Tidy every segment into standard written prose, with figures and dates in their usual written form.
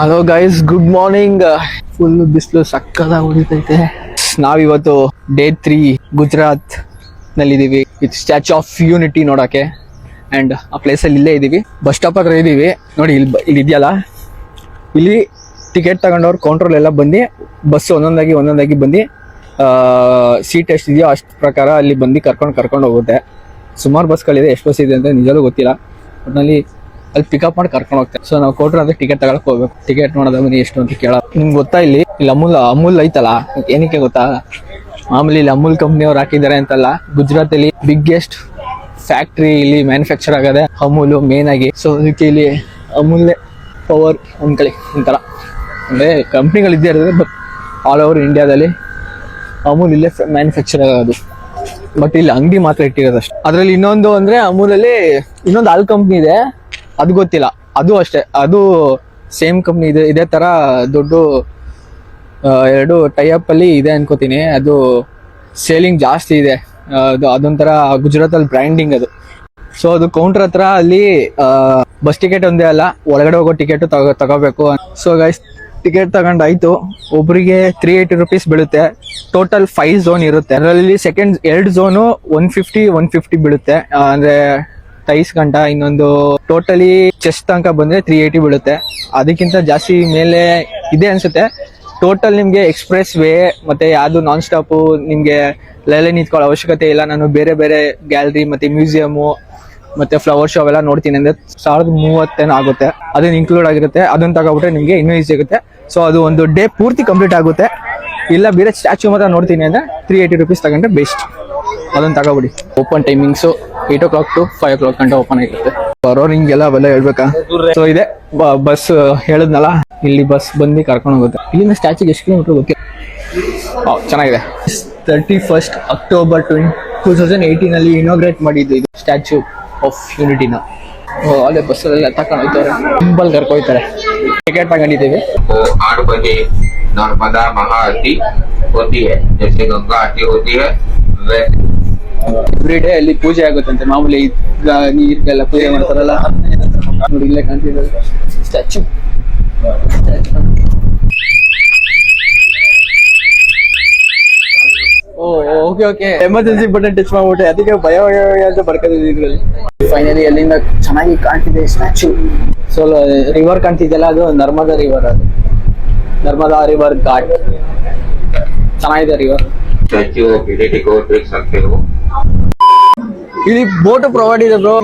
Hello guys, good morning. Full ಬಿಸಿಲು ಸಕ್ಕದಾಗಿ ಹೊಡಿತೈತೆ. ನಾವಿವತ್ತು ಡೇ 3 ಗುಜರಾತ್ ನಲ್ಲಿದ್ದೀವಿ. ವಿತ್ ಸ್ಟ್ಯಾಚ್ಯೂ ಆಫ್ ಯೂನಿಟಿ ನೋಡಕ್ಕೆ. ಅಂಡ್ ಆ ಪ್ಲೇಸಲ್ಲಿ ಇಲ್ಲೇ ಇದ್ದೀವಿ, ಬಸ್ ಸ್ಟಾಪ್ ಹತ್ರ ಇದ್ದೀವಿ. ನೋಡಿ ಇಲ್ಲಿ ಇದೆಯಲ್ಲ, ಇಲ್ಲಿ ಟಿಕೆಟ್ ತಗೊಂಡವ್ರು ಕೌಂಟ್ರಲ್ಲಿ ಎಲ್ಲ ಬಂದು ಬಸ್ ಒಂದೊಂದಾಗಿ ಬಂದು ಸೀಟ್ ಎಷ್ಟಿದೆಯೋ ಅಷ್ಟು ಪ್ರಕಾರ ಅಲ್ಲಿ ಬಂದು ಕರ್ಕೊಂಡು ಹೋಗುತ್ತೆ. ಸುಮಾರು ಬಸ್ಗಳಿದೆ, ಎಷ್ಟು ಬಸ್ ಇದೆ ಅಂತ ನಿಜವೂ ಗೊತ್ತಿಲ್ಲ. ಒಟ್ಟಿನಲ್ಲಿ ಅಲ್ಲಿ ಪಿಕಪ್ ಮಾಡಿ ಕರ್ಕೊಂಡು ಹೋಗ್ತಾರೆ. ಸೊ ನಾವು ಕೊಟ್ರೆ ಅಂದ್ರೆ ಟಿಕೆಟ್ ತಗೊಳಕ್ ಹೋಗ್ಬೇಕು. ಟಿಕೆಟ್ ನೋಡೋದ ಬನ್ನಿ ಎಷ್ಟು ಅಂತ ಕೇಳ. ನಿಮ್ಗೆ ಗೊತ್ತಾ, ಇಲ್ಲಿ ಅಮೂಲ್ ಐತಲ್ಲ, ಏನಕ್ಕೆ ಗೊತ್ತಾ? ಮಾಮೂಲಿ ಇಲ್ಲಿ ಅಮೂಲ್ ಕಂಪ್ನಿಯವ್ರು ಹಾಕಿದ್ದಾರೆ ಅಂತಲ್ಲ, ಗುಜರಾತ್ ಅಲ್ಲಿ ಬಿಗ್ಗೆಸ್ಟ್ ಫ್ಯಾಕ್ಟ್ರಿ ಇಲ್ಲಿ ಮ್ಯಾನುಫ್ಯಾಕ್ಚರ್ ಆಗದೆ ಅಮೂಲು ಮೇನ್ ಆಗಿ. ಸೊ ಅದಕ್ಕೆ ಇಲ್ಲಿ ಅಮೂಲ್ ಪವರ್ ಅನ್ಕೊಳ್ಳಿ ಒಂಥರ, ಅಂದ್ರೆ ಕಂಪ್ನಿಗಳು ಇದ್ದೇ ಇರೋದು, ಬಟ್ ಆಲ್ ಓವರ್ ಇಂಡಿಯಾದಲ್ಲಿ ಅಮೂಲ್ ಇಲ್ಲೇ ಮ್ಯಾನುಫ್ಯಾಕ್ಚರ್ ಆಗೋದು. ಬಟ್ ಇಲ್ಲಿ ಅಂಗಡಿ ಮಾತ್ರ ಇಟ್ಟಿರೋದು ಅಷ್ಟೇ. ಅದರಲ್ಲಿ ಇನ್ನೊಂದು ಅಂದ್ರೆ ಅಮೂಲಲ್ಲಿ ಇನ್ನೊಂದು ಹಾಲ್ ಕಂಪ್ನಿ ಇದೆ, ಅದು ಗೊತ್ತಿಲ್ಲ. ಅದು ಅಷ್ಟೇ, ಅದು ಸೇಮ್ ಕಂಪ್ನಿ ಇದೆ. ಇದೇ ತರ ದೊಡ್ಡ ಎರಡು ಟೈಅಪ್ ಅಲ್ಲಿ ಇದೆ ಅನ್ಕೋತೀನಿ. ಅದು ಸೇಲಿಂಗ್ ಜಾಸ್ತಿ ಇದೆ. ಅದೊಂಥರ ಗುಜರಾತ್ ಅಲ್ಲಿ ಬ್ರ್ಯಾಂಡಿಂಗ್ ಅದು. ಸೊ ಅದು ಕೌಂಟರ್ ಹತ್ರ ಅಲ್ಲಿ ಬಸ್ ಟಿಕೆಟ್ ಒಂದೇ ಅಲ್ಲ, ಒಳಗಡೆ ಹೋಗೋ ಟಿಕೆಟ್ ತಗೋಬೇಕು. ಸೊ ಗೈಸ್, ಟಿಕೆಟ್ ತಗೊಂಡಾಯ್ತು. ಒಬ್ಬರಿಗೆ 380 rupees ಬೀಳುತ್ತೆ. ಟೋಟಲ್ 5 ಝೋನ್ ಇರುತ್ತೆ. ಅದರಲ್ಲಿ ಸೆಕೆಂಡ್ 2 ಝೋನು 150 ಬೀಳುತ್ತೆ. ಅಂದ್ರೆ ಟೈಸ್ ಗಂಟ, ಇನ್ನೊಂದು ಟೋಟಲಿ ಚೆಸ್ಟ್ ತನಕ ಬಂದ್ರೆ 380 ಬೀಳುತ್ತೆ. ಅದಕ್ಕಿಂತ ಜಾಸ್ತಿ ಮೇಲೆ ಇದೆ ಅನ್ಸುತ್ತೆ. ಟೋಟಲ್ ನಿಮ್ಗೆ ಎಕ್ಸ್ಪ್ರೆಸ್ ವೇ ಮತ್ತೆ ಯಾವ್ದು ನಾನ್ ಸ್ಟಾಪ್ ನಿಮ್ಗೆ ಲೈಲೆ ನಿಂತ್ಕೊಳ್ಳೋ ಅವಶ್ಯಕತೆ ಇಲ್ಲ. ನಾನು ಬೇರೆ ಬೇರೆ ಗ್ಯಾಲರಿ ಮತ್ತೆ ಮ್ಯೂಸಿಯಮು ಮತ್ತೆ ಫ್ಲವರ್ ಶೋ ಎಲ್ಲ ನೋಡ್ತೀನಿ ಅಂದ್ರೆ 1030 ಆಗುತ್ತೆ. ಅದನ್ನ ಇನ್ಕ್ಲೂಡ್ ಆಗಿರುತ್ತೆ. ಅದನ್ನ ತಗೊಬಿಟ್ರೆ ನಿಮ್ಗೆ ಇನ್ನೂ ಈಸಿ ಆಗುತ್ತೆ. ಸೊ ಅದು ಒಂದು ಡೇ ಪೂರ್ತಿ ಕಂಪ್ಲೀಟ್ ಆಗುತ್ತೆ. ಇಲ್ಲ ಬೇರೆ ಸ್ಟ್ಯಾಚ್ಯೂ ಮಾತ್ರ ನೋಡ್ತೀನಿ ಅಂದ್ರೆ 380 rupees ತಗೊಂಡ್ರೆ ಬೆಸ್ಟ್. ಅದನ್ನ ತಗೋಬಿಡಿ. Open timings 8 o'clock to 5 o'clock ಗಂಟೆ ಓಪನ್ ಆಗಿರುತ್ತೆ. ಬರೋರು ಹಿಂಗೆಲ್ಲ ಅವೆಲ್ಲ ಹೇಳ್ಬೇಕಾ? ಸೊ ಇದೆ ಬಸ್ ಹೇಳಿದ್ನಲ್ಲ, ಇಲ್ಲಿ ಬಸ್ ಬಂದು ಕರ್ಕೊಂಡು ಹೋಗುತ್ತೆ. ಇಲ್ಲಿಂದ ಸ್ಟ್ಯಾಚ್ಯೂಗೆ ಎಷ್ಟು ಕಿಲೋಮೀಟರ್ ಗೊತ್ತಿಲ್ಲ. ಚೆನ್ನಾಗಿದೆ. 31st October 2018 ಅಲ್ಲಿ ಇನಾಗ್ರೇಟ್ ಮಾಡಿದ್ದು ಇದು ಸ್ಟ್ಯಾಚ್ಯೂ ಆಫ್ ಯೂನಿಟಿನ. ಅಲ್ಲೇ ಬಸ್ಸಲ್ಲೆಲ್ಲ ತಕೊಂಡು ಹೋಗ್ತಾರೆ, ಸಿಂಪಲ್ ಕರ್ಕೊಯ್ತಾರೆ. ಟಿಕೆಟ್ ತಗೊಂಡಿದ್ದೀವಿ. 8 बजे नर्मदा महाआरती होती है, जैसे गंगा आरती होती है ಎವ್ರಿ ಡೇ ಅಲ್ಲಿ ಪೂಜೆ ಆಗುತ್ತಂತೆ. ಮಾಮೂಲಿ ನೀರಿಗೆಲ್ಲ ಪೂಜೆ ಮಾಡ್ತಾರಲ್ಲ, ನೋಡಿ ಇಲ್ಲೇ ಕಾಣ್ತಿದೆ statue. Okay emergency button touch ಮಾಡ್ಬಿಟ್ಟೆ, ಅದಕ್ಕೆ ಭಯ ಅಂತ ಬರ್ಕೋದಿದೆ ಇದ್ರಲ್ಲಿ. ಫೈನಲಿ ಅಲ್ಲಿಂದ ಚೆನ್ನಾಗಿ ಕಾಣ್ತಿದೆ ಸ್ಟ್ಯಾಚ್ಯೂ. ಸೊ ರಿವರ್ ಕಾಣ್ತಿದೆಯಲ್ಲ, ಅದು ನರ್ಮದಾ ರಿವರ್. ಅದು ನರ್ಮದಾ ರಿವರ್ ಘಾಟ್. ಚೆನ್ನಾಗಿದೆ ರಿವರ್. स्टैच्यू ऑफ यूनिटी को देख सकते हो. ಇಲ್ಲಿ ಬೋಟ್ ಪ್ರೊವೈಡ್ ಇದೆ ಬ್ರೋ.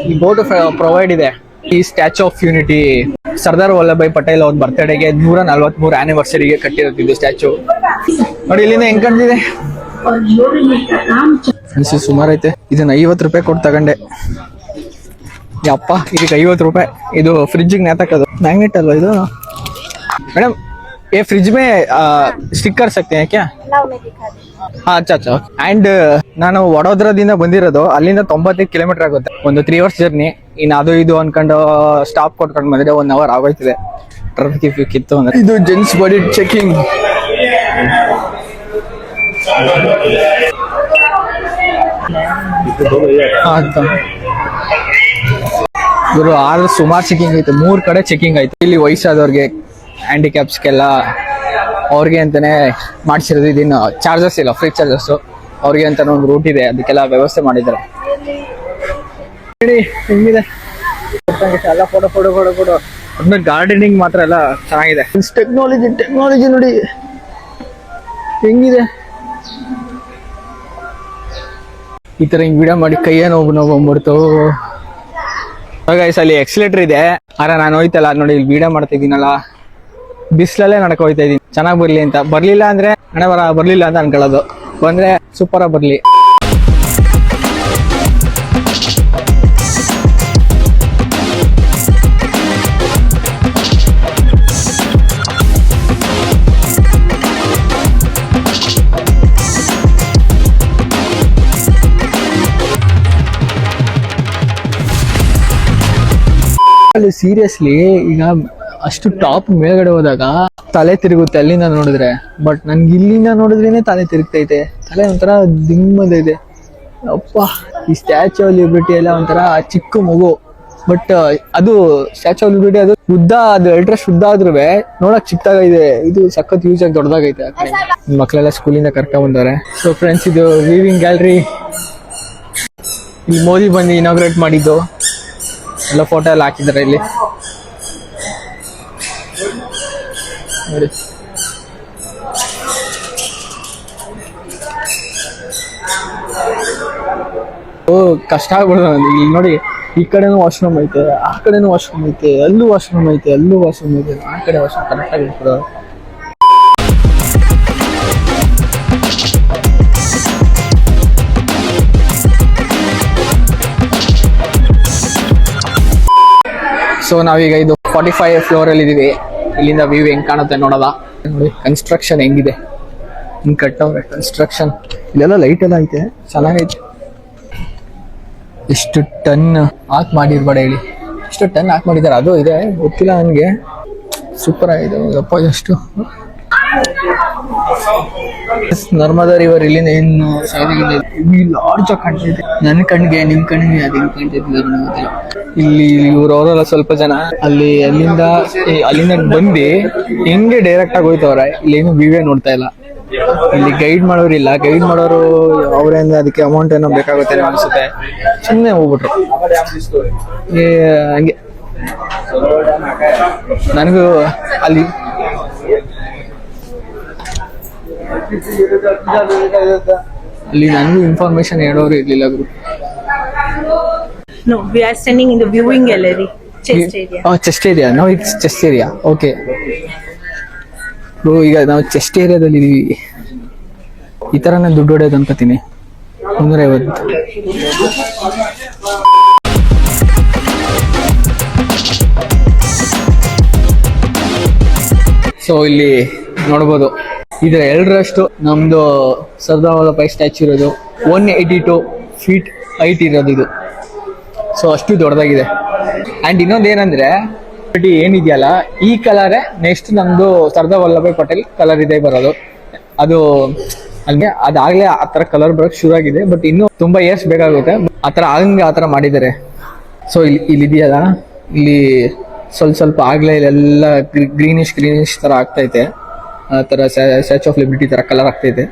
ಈ ಬೋಟ್ ಪ್ರೊವೈಡ್ ಇದೆ. ಈ statue of unity Sardar Vallabhbhai Patel ಅವ್ರ ಬರ್ತ್ಡೇಗೆ 143 ಆನಿವರ್ಸರಿಗೆ ಕಟ್ಟಿರೋದು ಸ್ಟ್ಯಾಚ್ಯೂ. ನೋಡಿ ಇಲ್ಲಿಂದ ಹೆಂಗ್ ಕಾಣ್ತಿದೆ. ಸುಮಾರು ಐತೆ. ಇದನ್ನ 50 ರೂಪಾಯಿ ಕೊಟ್ಟು ತಗೊಂಡೆ. ಯಪ್ಪ, ಇದಕ್ಕೆ 50 ರೂಪಾಯಿ. ಇದು ಫ್ರಿಡ್ಜಿಗೆ ನೇತಾಕೋದು. ಮ್ಯಾಗ್ನೆಟ್ ಅಲ್ವಾ ಇದು? ಮೇಡಮ್, ये फ्रिज में स्टिक कर सकते हैं क्या? हाँ, अच्छा. ಅಂಡ್ ನಾನು ವಡೋದರದಿಂದ ಬಂದಿರೋದು. ಅಲ್ಲಿಂದ 95 ಕಿಲೋಮೀಟರ್ ಆಗುತ್ತೆ. ಒಂದು 3 hours ಜರ್ನಿ. ಇನ್ನು ಅದು ಇದು ಅನ್ಕೊಂಡು ಸ್ಟಾಪ್ ಕೊಟ್ಕೊಂಡು ಬಂದ್ರೆ 1 hour ಆಗೋಯ್ತದೆ. ಟ್ರಾಫಿಕ್ ಇತ್ತು ಅಂದ್ರೆ. ಇದು ಜೆಂಟ್ಸ್ ಬಾಡಿ ಚೆಕಿಂಗ್. ಇವರು ಆದ್ರೆ ಸುಮಾರು ಚೆಕಿಂಗ್ ಐತೆ. 3 ಕಡೆ ಚೆಕಿಂಗ್ ಆಯ್ತು. ಇಲ್ಲಿ ವಯಸ್ಸಾದವ್ರಿಗೆ, ಹ್ಯಾಂಡಿಕ್ಯಾಪ್ಸ್ಗೆಲ್ಲ ಅವ್ರಿಗೆ ಅಂತಾನೆ ಮಾಡಿಸಿರೋದು. ಇದಿನ್ನು ಚಾರ್ಜಸ್ ಇಲ್ಲ, ಫ್ರೀ ಚಾರ್ಜಸ್. ಅವ್ರಿಗೆ ಅಂತ ಒಂದು ರೂಟ್ ಇದೆ, ಅದಕ್ಕೆಲ್ಲ ವ್ಯವಸ್ಥೆ ಮಾಡಿದ್ದಾರೆ. ಹೆಂಗಿದೆ ಎಲ್ಲ ಫೋಟೋ. ಅದನ್ನ ಗಾರ್ಡನಿಂಗ್ ಮಾತ್ರ ಎಲ್ಲ ಚೆನ್ನಾಗಿದೆ. ಟೆಕ್ನಾಲಜಿ ನೋಡಿ ಹೆಂಗಿದೆ. ಈ ತರ ಹಿಂಗ್ ವಿಡಿಯೋ ಮಾಡಿ ಕೈಯೇ ನೋವು ಬಂದ್ಬಿಡ್ತು. ಅಲ್ಲಿ ಎಕ್ಸಿಲೇಟರ್ ಇದೆ. ಆದ್ರೆ ನಾನು ಹೋಯ್ತಲ್ಲ ನೋಡಿ, ಇಲ್ಲಿ ವಿಡಿಯೋ ಮಾಡ್ತಾ ಇದ್ದೀನಲ್ಲ, ಬಿಸಿಲಲ್ಲೇ ನಡ್ಕೊ ಹೋಯ್ತಾ ಇದೀನಿ. ಚೆನ್ನಾಗಿ ಬರ್ಲಿ ಅಂತ. ಬರ್ಲಿಲ್ಲ ಅಂದ್ರೆ ಹಣೆ ಬರ್ಲಿಲ್ಲ ಅಂತ ಅನ್ಕೊಳ್ಳೋದು. ಬಂದ್ರೆ ಸೂಪರ್ ಆಗಿ ಬರ್ಲಿ. ಅಲ್ಲಿ ಸೀರಿಯಸ್ಲಿ ಈಗ ಅಷ್ಟು ಟಾಪ್ ಮೇಲ್ಗಡೆ ಹೋದಾಗ ತಲೆ ತಿರುಗುತ್ತೆ ಅಲ್ಲಿಂದ ನೋಡಿದ್ರೆ. ಬಟ್ ನನ್ಗೆ ಇಲ್ಲಿಂದ ನೋಡಿದ್ರೇನೆ ತಲೆ ತಿರುಗ್ತೈತೆ. ತಲೆ ಒಂಥರ ದಿಮ್ಮದಿದೆ. ಅಪ್ಪ, ಈ ಸ್ಟ್ಯಾಚ್ಯೂ ಆಫ್ ಲಿಬರ್ಟಿ ಎಲ್ಲ ಒಂಥರ ಚಿಕ್ಕ ಮಗು ಬಟ್ ಅದು ಸ್ಟ್ಯಾಚು ಆಫ್ ಲಿಬರ್ಟಿ ಅದು ಉದ್ದ, ಅದು ಅಲ್ಟ್ರಸ್ಟ್ ಉದ್ದ ಆದ್ರೂ ನೋಡಕ್ ಚಿಕ್ಕದಾಗಿದೆ. ಇದು ಸಖತ್ ಯೂಸ್ ಆಗಿ ದೊಡ್ಡದಾಗೈತೆ. ಆ ಕಡೆ ಮಕ್ಕಳೆಲ್ಲ ಸ್ಕೂಲಿಂದ ಕರ್ಕೊಂಡ್ ಬಂದವ್ರೆ. ಸೊ ಫ್ರೆಂಡ್ಸ್, ಇದು ವೀವಿಂಗ್ ಗ್ಯಾಲರಿ. ಇಲ್ಲಿ ಮೋದಿ ಬಂದು ಇನಾಗ್ರೇಟ್ ಮಾಡಿದ್ದು ಎಲ್ಲ ಫೋಟೋ ಎಲ್ಲ ಹಾಕಿದ್ದಾರೆ ಇಲ್ಲಿ ನೋಡಿ. ಓ ಕಷ್ಟ ಆಗ್ಬಿಡ್ದು ಇಲ್ಲಿ ನೋಡಿ. ಈ ಕಡೆನೂ ವಾಶ್ರೂಮ್ ಐತೆ, ಆ ಕಡೆನೂ ವಾಶ್ರೂಮ್ ಐತೆ, ಅಲ್ಲೂ ವಾಶ್ರೂಮ್ ಐತೆ, ಅಲ್ಲೂ ವಾಶ್ರೂಮ್ ಐತೆ. ಆ ಕಡೆ ವಾಶ್ರೂಮ್ ಕರೆಕ್ಟ್ ಆಗಿ ಇರ್ತದೆ. ಸೊ ನಾವೀಗ ಇದು 45 ಫ್ಲೋರ್ ಅಲ್ಲಿ ಇದೀವಿ. ಇಲ್ಲಿಂದ ವ್ಯೂ ಹೆಂಗ್ ಕಾಣುತ್ತೆ ನೋಡೋದ. ನೋಡಿ ಕನ್ಸ್ಟ್ರಕ್ಷನ್ ಹೆಂಗಿದೆ, ಹಿಂಗ್ ಕಟ್ಟವ್ರೆ ಕನ್ಸ್ಟ್ರಕ್ಷನ್. ಇಲ್ಲೆಲ್ಲ ಲೈಟ್ ಎಲ್ಲ ಐತೆ, ಚೆನ್ನಾಗೈತೆ. ಎಷ್ಟು ಟನ್ ಹಾಕ್ ಮಾಡಿರ್ಬೇಡ ಹೇಳಿ, ಎಷ್ಟು ಟನ್ ಹಾಕ್ ಮಾಡಿದ್ದಾರೆ. ಅದು ಇದೆ ಗೊತ್ತಿಲ್ಲ ನನಗೆ. ಸೂಪರ್ ಆಗಿದೆ ಅಪ್ಪ. ಎಷ್ಟು ನರ್ಮದಾ ರಿವರ್ ಇಲ್ಲಿಂದ ಏನು ಲಾರ್ಜ್ ಆಗಿ ಕಾಣ್ತಿದೆ ನನ್ನ ಕಣ್ಣಿಗೆ, ನಿಮ್ ಕಣ್ಣಿಗೆ ಅದು ಹೆಂಗ್ ಕಾಣ್ತಿದ್ದೆ ಗೊತ್ತಿಲ್ಲ. ಇಲ್ಲಿ ಅವರೆಲ್ಲ ಸ್ವಲ್ಪ ಜನ ಅಲ್ಲಿಂದ ಬಂದು ಹೆಂಗೆ ಡೈರೆಕ್ಟ್ ಆಗಿ ಹೋಯ್ತವ್ರೆ. ಇಲ್ಲಿ ಏನು ವ್ಯೂವೇ ನೋಡ್ತಾ ಇಲ್ಲ. ಇಲ್ಲಿ ಗೈಡ್ ಮಾಡೋರಿಲ್ಲ. ಗೈಡ್ ಮಾಡೋರು ಅವ್ರೇನು ಅದಕ್ಕೆ ಅಮೌಂಟ್ ಏನೋ ಬೇಕಾಗುತ್ತೆ ಅನ್ಸುತ್ತೆ, ಸುಮ್ಮನೆ ಹೋಗ್ಬಿಟ್ರು ಹಂಗೆ. ನನಗೂ ಅಲ್ಲಿ ನನಗೂ ಇನ್ಫಾರ್ಮೇಶನ್ ಹೇಳೋರು ಇರ್ಲಿಲ್ಲ ಗುರು. No, we are standing in the viewing gallery, chest area. Oh, chest area. Now it's chest area. Okay. ಈಗ ನಾವು ಚೆಸ್ಟ್ ಏರಿಯಾದಲ್ಲಿ ಇದೀವಿ. ಈ ತರ ನಾನು ದುಡ್ಡು ಹೊಡೆಯೋದು ಅನ್ಕೋತೀನಿ. 150. ಸೊ ಇಲ್ಲಿ ನೋಡ್ಬೋದು, ಇದ್ರ ಎರಡರಷ್ಟು ನಮ್ದು ಸರ್ದಾರ್ ವಲ್ಲಭಾಯ್ ಸ್ಟ್ಯಾಚ್ಯೂ ಇರೋದು. 182 feet ಹೈಟ್ ಇರೋದು ಇದು. ಸೊ ಅಷ್ಟು ದೊಡ್ಡದಾಗಿದೆ. ಅಂಡ್ ಇನ್ನೊಂದೇನಂದ್ರೆ ಏನಿದೆಯಲ್ಲ, ಈ ಕಲರೇ ನೆಕ್ಸ್ಟ್ ನಮ್ದು ಸರ್ದಾರ್ ವಲ್ಲಭಾಯ್ ಪಟೇಲ್ ಕಲರ್ ಇದೆ ಬರೋದು. ಅದು ಹಂಗೆ ಅದಾಗ್ಲೇ ಆ ತರ ಕಲರ್ ಬರೋಕ್ ಶುರು ಆಗಿದೆ. ಬಟ್ ಇನ್ನೂ ತುಂಬಾ ಇಯರ್ಸ್ ಬೇಕಾಗುತ್ತೆ. ಆ ತರ ಮಾಡಿದ್ದಾರೆ. ಸೊ ಇಲ್ಲಿದೆಯಲ್ಲ, ಇಲ್ಲಿ ಸ್ವಲ್ಪ ಆಗ್ಲೇ ಇಲ್ಲೆಲ್ಲ ಗ್ರೀನಿಶ್ ತರ ಆಗ್ತೈತೆ. ಆ ತರ ಸ್ಟ್ಯಾಚು ಆಫ್ ಲಿಬರ್ಟಿ ತರ ಕಲರ್ ಆಗ್ತೈತೆ.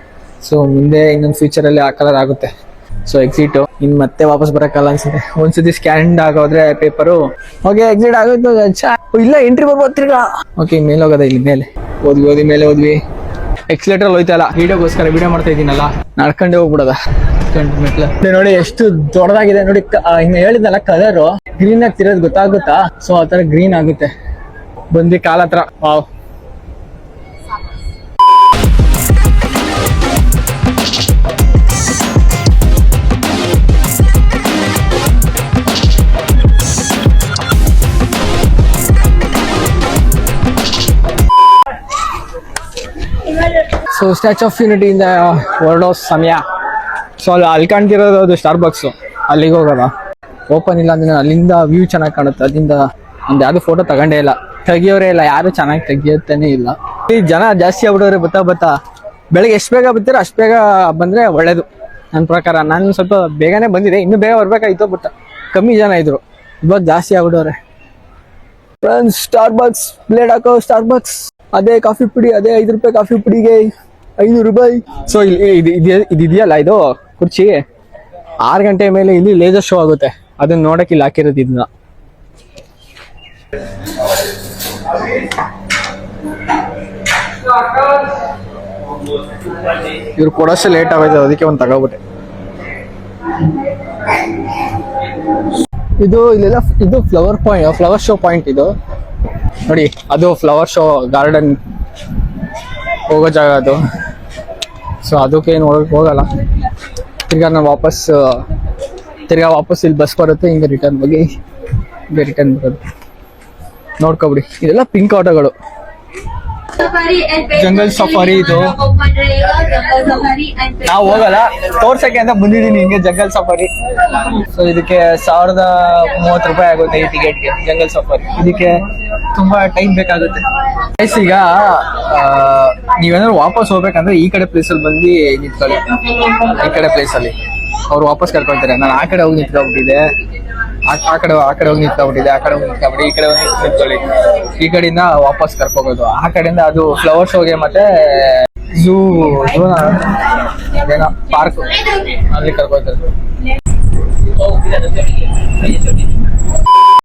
ಸೊ ಮುಂದೆ ಇನ್ನೊಂದು ಫ್ಯೂಚರ್ ಅಲ್ಲಿ ಆ ಕಲರ್ ಆಗುತ್ತೆ. ಸೊ ಎಕ್ಸಿಟ್ ಇನ್ ಮತ್ತೆ ವಾಪಸ್ ಬರಕ್ಕಲ್ಲ ಅನ್ಸುತ್ತೆ. ಒಂದ್ಸತಿ ಸ್ಕ್ಯಾನ್ ಆಗೋದ್ರೆ ಪೇಪರು ಓಕೆ ಎಕ್ಸಿಟ್ ಆಗೋಯ್ತು. ಇಲ್ಲ ಎಂಟ್ರಿ ಬರ್ಬೋದು ತಿರ್ಗಾ. ಓಕೆ ಮೇಲೆ ಹೋಗೋದ, ಇಲ್ಲಿ ಮೇಲೆ ಮೇಲೆ ಹೋದ್ವಿ. ಎಕ್ಸಿಲೇಟರ್ ಹೋಯ್ತಾ ಇಲ್ಲ, ವಿಡಿಯೋಗೋಸ್ಕರ ವಿಡಿಯೋ ಮಾಡ್ತಾ ಇದೀನಲ್ಲ, ನಡ್ಕೊಂಡೇ ಹೋಗ್ಬಿಡೋದ ನೋಡಿ. ಎಷ್ಟು ದೊಡ್ಡದಾಗಿದೆ ನೋಡಿ. ಇನ್ನು ಹೇಳಿದ್ನಲ್ಲ ಕಲರ್ ಗ್ರೀನ್ ಆಗಿ ತಿರೋದು ಗೊತ್ತಾಗುತ್ತಾ? ಸೊ ಆ ತರ ಗ್ರೀನ್ ಆಗುತ್ತೆ. ಬಂದು ಕಾಲ ಹತ್ರ wow. So statue of unity ಇಂದ ಹೊರಡೋ ಸಮಯ. ಸೊ ಅಲ್ಲಿ ಕಾಣ್ತಿರೋದು ಅದು ಸ್ಟಾರ್ ಬಾಕ್ಸು. ಅಲ್ಲಿಗೆ ಹೋಗೋದ. ಓಪನ್ ಇಲ್ಲ ಅಂದ್ರೆ ಅಲ್ಲಿಂದ ವ್ಯೂ ಚೆನ್ನಾಗಿ ಕಾಣುತ್ತೆ. ಅಲ್ಲಿಂದ ಒಂದು ಯಾವ್ದು ಫೋಟೋ ತಗೊಂಡೇ ಇಲ್ಲ, ತೆಗಿಯೋರೇ ಇಲ್ಲ, ಯಾರು ಚೆನ್ನಾಗಿ ತೆಗಿಯತ್ತೇನೆ ಇಲ್ಲ. ಈ ಜನ ಜಾಸ್ತಿ ಆಗ್ಬಿಡೋರೆ. ಬತ್ತಾ ಬೆಳಗ್ಗೆ ಎಷ್ಟು ಬೇಗ ಬರ್ತೀರೋ ಅಷ್ಟು ಬೇಗ ಬಂದ್ರೆ ಒಳ್ಳೇದು ನನ್ನ ಪ್ರಕಾರ. ನಾನು ಸ್ವಲ್ಪ ಬೇಗನೆ ಬಂದಿದೆ, ಇನ್ನೂ ಬೇಗ ಬರ್ಬೇಕಾಯ್ತು. ಬಟ್ ಕಮ್ಮಿ ಜನ ಇದ್ರು, ಇವಾಗ ಜಾಸ್ತಿ ಆಗ್ಬಿಡೋರೆ. ಫ್ರೆಂಡ್ಸ್, ಸ್ಟಾರ್ ಬಾಕ್ಸ್ ಪ್ಲೇಟ್ ಹಾಕೋ. ಸ್ಟಾರ್ ಬಾಕ್ಸ್ ಅದೇ ಕಾಫಿ ಪುಡಿ, ಅದೇ 5 ರೂಪಾಯಿ ಕಾಫಿ ಪುಡಿಗೆ 500 ರೂಪಾಯಿ. ಸೊ ಇದೆಯಲ್ಲ ಇದು ಕುರ್ಚಿ, 6 ಗಂಟೆ ಮೇಲೆ ಇಲ್ಲಿ ಲೇಸರ್ ಶೋ ಆಗುತ್ತೆ. ಅದನ್ನ ನೋಡಕ್ ಇಲ್ಲಿ ಹಾಕಿರೋದು ಇದನ್ನ. ಇವ್ರು ಕೊಡೋಷ್ಟು ಲೇಟ್ ಆಗೋಯ್ತು, ಅದಕ್ಕೆ ಒಂದು ತಗೋಬಿಟ್ಟೆ. ಇಲ್ಲೆಲ್ಲ ಇದು ಫ್ಲವರ್ ಶೋ ಪಾಯಿಂಟ್ ಇದು ನೋಡಿ. ಅದು ಫ್ಲವರ್ ಶೋ ಗಾರ್ಡನ್ ಹೋಗೋ ಜಾಗ ಅದು. ಸೊ ಅದಕ್ಕೆ ಏನು ಹೋಗಲ್ಲ. ತಿರ್ಗಾ ನಾವು ವಾಪಸ್ ಇಲ್ಲಿ ಬಸ್ ಬರುತ್ತೆ. ಹಿಂಗೆ ರಿಟರ್ನ್ ಬರೋದು. ನೋಡ್ಕೊಬಿಡಿ. ಇದೆಲ್ಲ ಪಿಂಕ್ ಆಟೋಗಳು. ಜಂಗಲ್ ಸಫಾರಿ ಇದು ನಾವು ಹೋಗಲ್ಲ, ತೋರ್ಸಕ್ಕೆ ಅಂತ ಬಂದಿದ್ದೀನಿ ಹಿಂಗೆ ಜಂಗಲ್ ಸಫಾರಿ. ಸೊ ಇದಕ್ಕೆ 1030 ರೂಪಾಯಿ ಆಗುತ್ತೆ ಈ ಟಿಕೆಟ್ಗೆ. ಜಂಗಲ್ ಸಫಾರಿ ಇದಕ್ಕೆ ತುಂಬಾ ಟೈಮ್ ಬೇಕಾಗುತ್ತೆ. ಈಗ ನೀವೇನಾದ್ರು ವಾಪಸ್ ಹೋಗ್ಬೇಕಂದ್ರೆ ಈ ಕಡೆ ಪ್ಲೇಸಲ್ಲಿ ಬಂದು ನಿಂತ್ಕೊಳ್ಳಿ. ಈ ಕಡೆ ಪ್ಲೇಸಲ್ಲಿ ಅವ್ರು ವಾಪಸ್ ಕರ್ಕೊಳ್ತಾರೆ. ನಾನು ಆ ಕಡೆ ಹೋಗಿ ನಿಂತ್ಕೊಂಡ್ಬಿಟ್ಟಿದೆ. ಆ ಕಡೆ ಹೋಗಿ ನಿಂತ್ಕೊಂಡ್ಬಿಟ್ಟಿದೆ, ಆ ಕಡೆ ಹೋಗಿ ನಿಂತ್ಕೊಂಡ್ಬಿಡಿ, ಈ ಕಡೆ ಹೋಗಿ ನಿಂತ್ಕೊಳ್ಳಿ. ಈ ಕಡೆಯಿಂದ ವಾಪಸ್ ಕರ್ಕೋಗೋದು, ಆ ಕಡೆಯಿಂದ ಅದು ಫ್ಲವರ್ ಶೋಗೆ ಮತ್ತೆ ಝೂ ಏನೋ ಪಾರ್ಕ್ ಅಲ್ಲಿ ಕರ್ಕೋತಾರೆ.